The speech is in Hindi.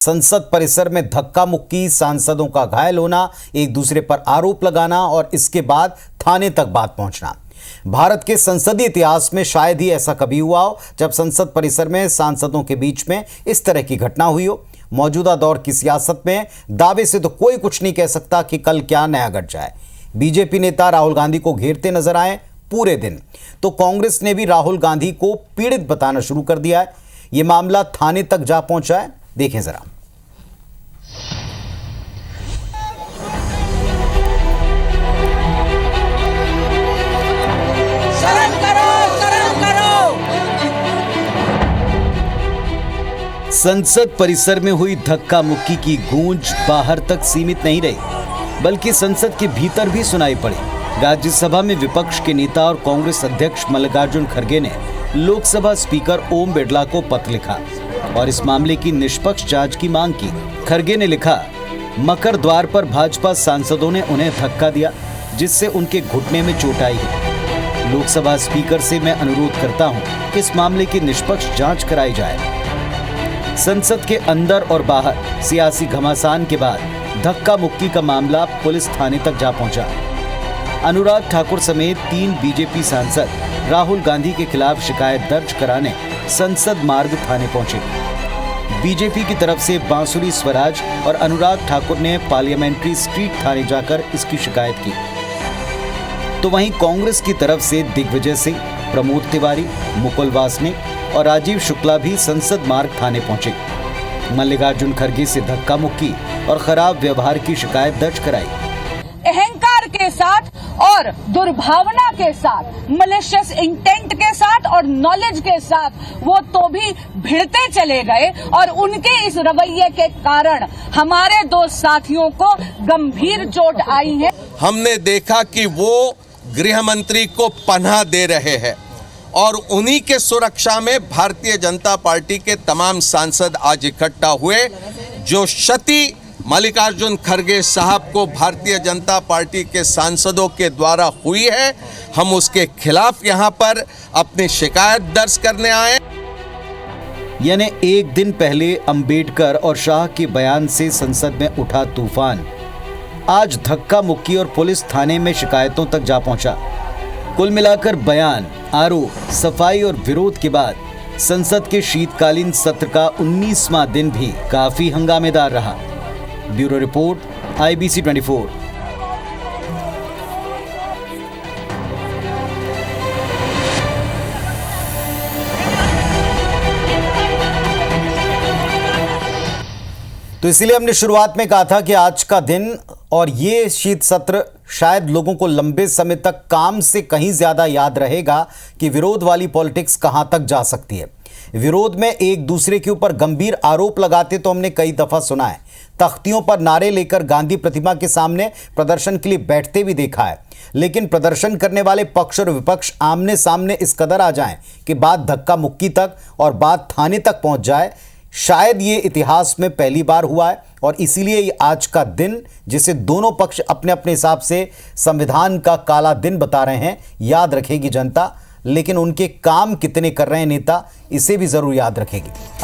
संसद परिसर में धक्का मुक्की, सांसदों का घायल होना, एक दूसरे पर आरोप लगाना और इसके बाद थाने तक बात पहुंचना। भारत के संसदीय इतिहास में शायद ही ऐसा कभी हुआ हो जब संसद परिसर में सांसदों के बीच में इस तरह की घटना हुई हो। मौजूदा दौर की सियासत में दावे से तो कोई कुछ नहीं कह सकता कि कल क्या नया घट जाए। बीजेपी नेता राहुल गांधी को घेरते नजर आए पूरे दिन, तो कांग्रेस ने भी राहुल गांधी को पीड़ित बताना शुरू कर दिया है। यह मामला थाने तक जा पहुंचा है, देखें जरा। संसद परिसर में हुई धक्का मुक्की की गूंज बाहर तक सीमित नहीं रही, बल्कि संसद के भीतर भी सुनाई पड़ी। राज्यसभा में विपक्ष के नेता और कांग्रेस अध्यक्ष मल्लिकार्जुन खड़गे ने लोकसभा स्पीकर ओम बिरला को पत्र लिखा और इस मामले की निष्पक्ष जांच की मांग की। खड़गे ने लिखा, मकर द्वार पर भाजपा सांसदों ने उन्हें धक्का दिया, जिससे उनके घुटने में चोट आई है। लोकसभा स्पीकर से मैं अनुरोध करता हूं कि इस मामले की निष्पक्ष जांच कराई जाए। संसद के अंदर और बाहर सियासी घमासान के बाद धक्का मुक्की का मामला पुलिस थाने तक जा पहुंचा। अनुराग ठाकुर समेत 3 बीजेपी सांसद राहुल गांधी के खिलाफ शिकायत दर्ज कराने संसद मार्ग थाने पहुंचे। बीजेपी की तरफ से बांसुरी स्वराज और अनुराग ठाकुर ने पार्लियामेंट्री स्ट्रीट थाने जाकर इसकी शिकायत की, तो वहीं कांग्रेस की तरफ से दिग्विजय सिंह, प्रमोद तिवारी, मुकुल वासनिक और राजीव शुक्ला भी संसद मार्ग थाने पहुंचे। मल्लिकार्जुन खड़गे से धक्का मुक्की और खराब व्यवहार की शिकायत दर्ज कराई। अहंकार के साथ और दुर्भावना के साथ, मलिशियस इंटेंट के साथ और नॉलेज के साथ वो तो भी भिड़ते चले गए और उनके इस रवैये के कारण हमारे 2 साथियों को गंभीर चोट आई है। हमने देखा कि वो गृह मंत्री को पनाह दे रहे हैं और उन्हीं के सुरक्षा में भारतीय जनता पार्टी के तमाम सांसद आज इकट्ठा हुए। जो क्षति मल्लिकार्जुन खड़गे साहब को भारतीय जनता पार्टी के सांसदों के द्वारा हुई है, हम उसके खिलाफ यहां पर अपनी शिकायत दर्ज करने आए। यानी एक दिन पहले अंबेडकर और शाह के बयान से संसद में उठा तूफान, आज धक्का मुक्की और पुलिस थाने में शिकायतों तक जा पहुंचा। कुल मिलाकर बयान, आरोप, सफाई और विरोध के बाद संसद के शीतकालीन सत्र का 19वां दिन भी काफी हंगामेदार रहा। Bureau report, IBC 24। तो इसीलिए हमने शुरुआत में कहा था कि आज का दिन और ये शीत सत्र शायद लोगों को लंबे समय तक काम से कहीं ज्यादा याद रहेगा कि विरोध वाली पॉलिटिक्स कहां तक जा सकती है। विरोध में एक दूसरे के ऊपर गंभीर आरोप लगाते तो हमने कई दफा सुना है। तख्तियों पर नारे लेकर गांधी प्रतिमा के सामने प्रदर्शन के लिए बैठते भी देखा है। लेकिन प्रदर्शन करने वाले पक्ष और विपक्ष आमने सामने इस कदर आ जाएं कि बात धक्का मुक्की तक और बात थाने तक पहुंच जाए, शायद ये इतिहास में पहली बार हुआ है। और इसीलिए आज का दिन, जिसे दोनों पक्ष अपने अपने हिसाब से संविधान का काला दिन बता रहे हैं, याद रखेगी जनता। लेकिन उनके काम कितने कर रहे हैं नेता, इसे भी जरूर याद रखेगी।